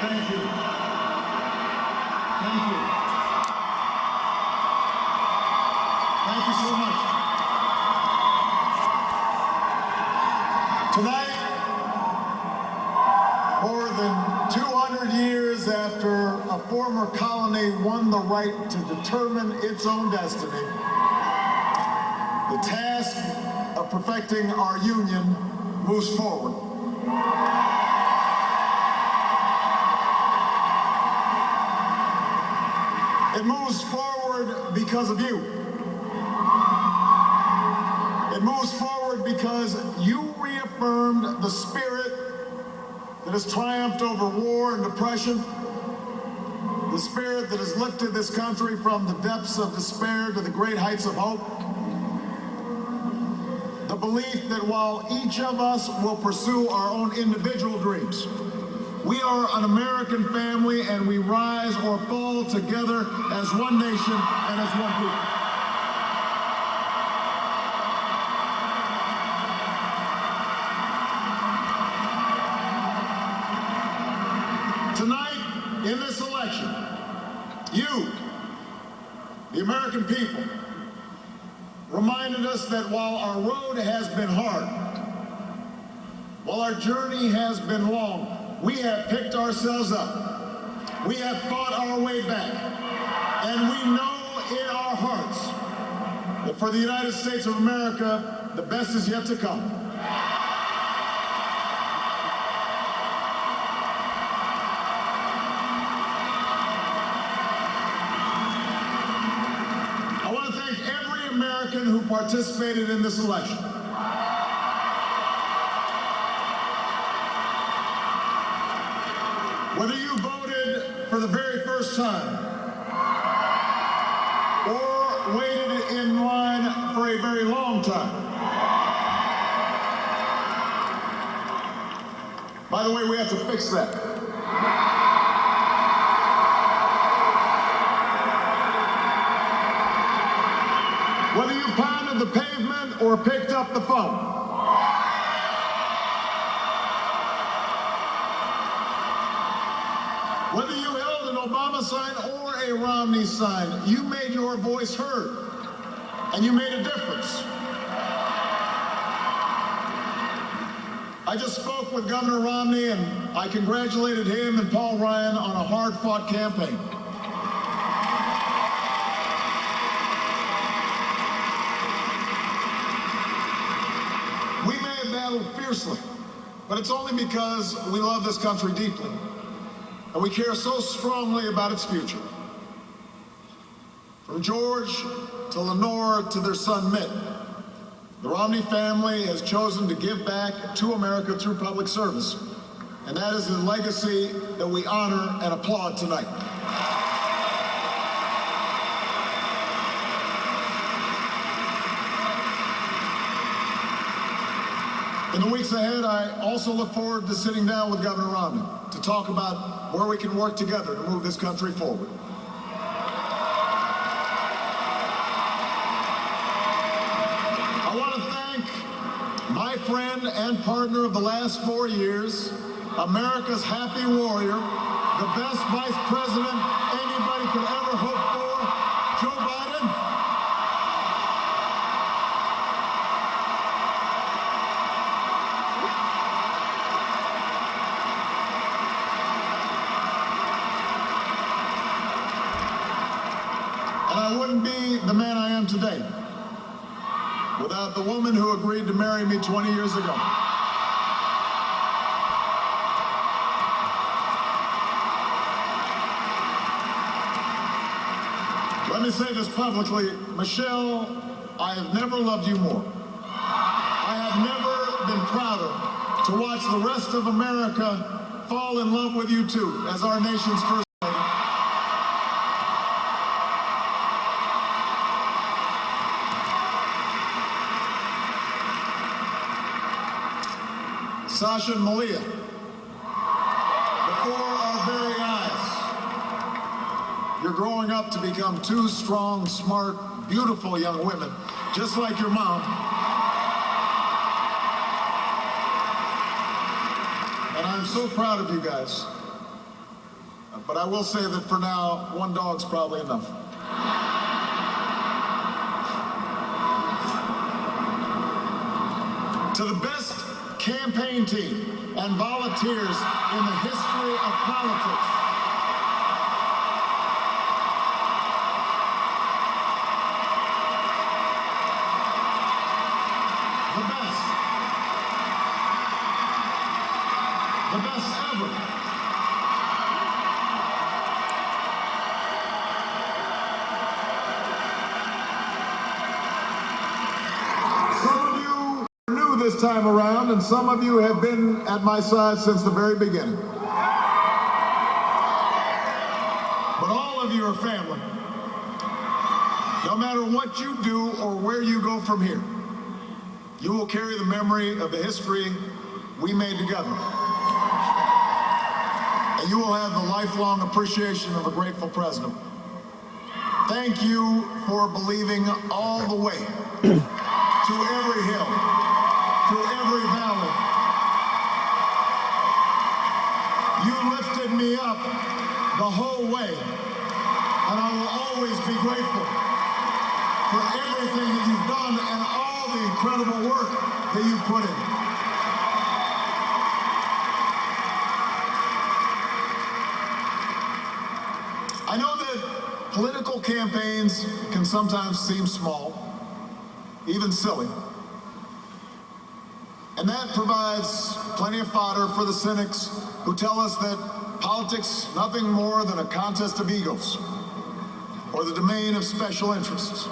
Thank you. Thank you. Thank you so much. Tonight, more than 200 years after a former colony won the right to determine its own destiny, the task of perfecting our union moves forward. It moves forward because of you. It moves forward because you reaffirmed the spirit that has triumphed over war and depression, the spirit that has lifted this country from the depths of despair to the great heights of hope, the belief that while each of us will pursue our own individual dreams, we are an American family and we rise or fall together as one nation and as one people. Tonight, in this election, you, the American people, reminded us that while our road has been hard, while our journey has been long, we have picked ourselves up. We have fought our way back. And we know in our hearts that for the United States of America, the best is yet to come. I want to thank every American who participated in this election. Whether you voted for the very first time or waited in line for a very long time. By the way, we have to fix that. Whether you pounded the pavement or picked up the phone. Whether you held an Obama sign or a Romney sign, you made your voice heard, and you made a difference. I just spoke with Governor Romney, and I congratulated him and Paul Ryan on a hard-fought campaign. We may have battled fiercely, but it's only because we love this country deeply. And we care so strongly about its future. From George to Lenore to their son Mitt, the Romney family has chosen to give back to America through public service. And that is a legacy that we honor and applaud tonight. In the weeks ahead, I also look forward to sitting down with Governor Romney to talk about where we can work together to move this country forward. I want to thank my friend and partner of the last 4 years, America's happy warrior, the best vice president anybody could ever hope for, Joe Biden. And I wouldn't be the man I am today without the woman who agreed to marry me 20 years ago. Let me say this publicly, Michelle, I have never loved you more. I have never been prouder to watch the rest of America fall in love with you too, as our nation's first lady. Sasha and Malia, before our very eyes, you're growing up to become two strong, smart, beautiful young women, just like your mom. And I'm so proud of you guys. But I will say that for now, one dog's probably enough. To the best campaign team and volunteers in the history of politics, the best ever. This time around, and some of you have been at my side since the very beginning. But all of you are family. No matter what you do or where you go from here, you will carry the memory of the history we made together. And you will have the lifelong appreciation of a grateful president. Thank you for believing all the way to every hill, through every valley. You lifted me up the whole way, and I will always be grateful for everything that you've done and all the incredible work that you've put in. I know that political campaigns can sometimes seem small, even silly. And that provides plenty of fodder for the cynics who tell us that politics is nothing more than a contest of egos or the domain of special interests.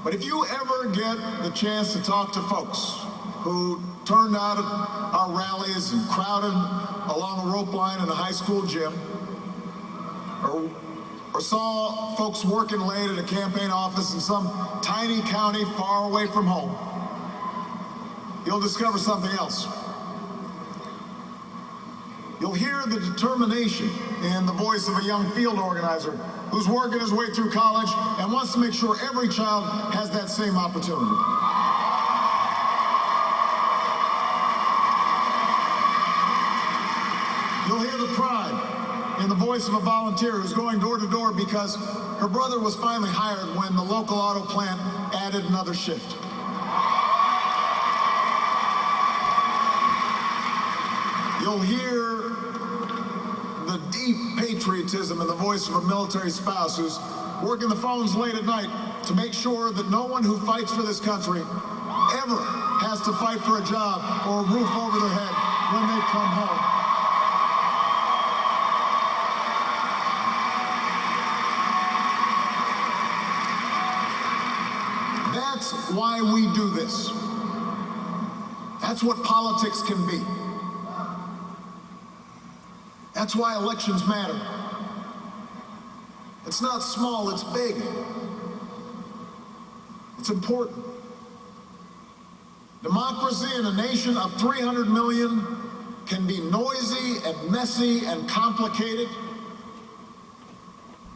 But if you ever get the chance to talk to folks who turned out at our rallies and crowded along a rope line in a high school gym, or saw folks working late at a campaign office in some tiny county far away from home, you'll discover something else. You'll hear the determination in the voice of a young field organizer who's working his way through college and wants to make sure every child has that same opportunity. You'll hear the pride in the voice of a volunteer who's going door to door because her brother was finally hired when the local auto plant added another shift. You'll hear the deep patriotism in the voice of a military spouse who's working the phones late at night to make sure that no one who fights for this country ever has to fight for a job or a roof over their head when they come home. That's why we do this. That's what politics can be. That's why elections matter. It's not small, it's big. It's important. Democracy in a nation of 300 million can be noisy and messy and complicated.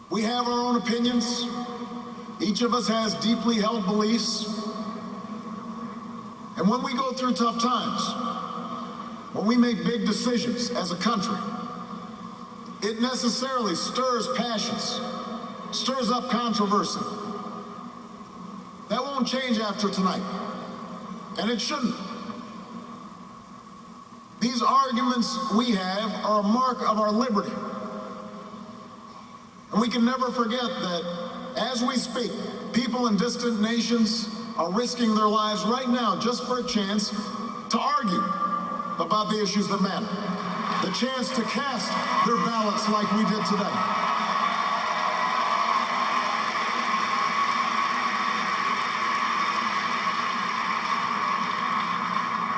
We have our own opinions. Each of us has deeply held beliefs. And when we go through tough times, when we make big decisions as a country, it necessarily stirs passions, stirs up controversy. That won't change after tonight, and it shouldn't. These arguments we have are a mark of our liberty. And we can never forget that as we speak, people in distant nations are risking their lives right now just for a chance to argue about the issues that matter. The chance to cast their ballots like we did today.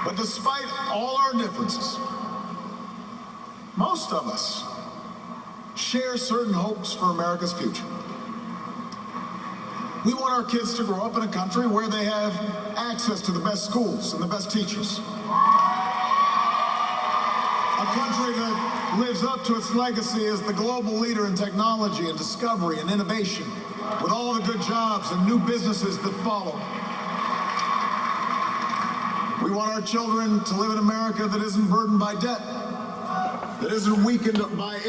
But despite all our differences, most of us share certain hopes for America's future. We want our kids to grow up in a country where they have access to the best schools and the best teachers. A country that lives up to its legacy as the global leader in technology and discovery and innovation, with all the good jobs and new businesses that follow. We want our children to live in America that isn't burdened by debt, that isn't weakened by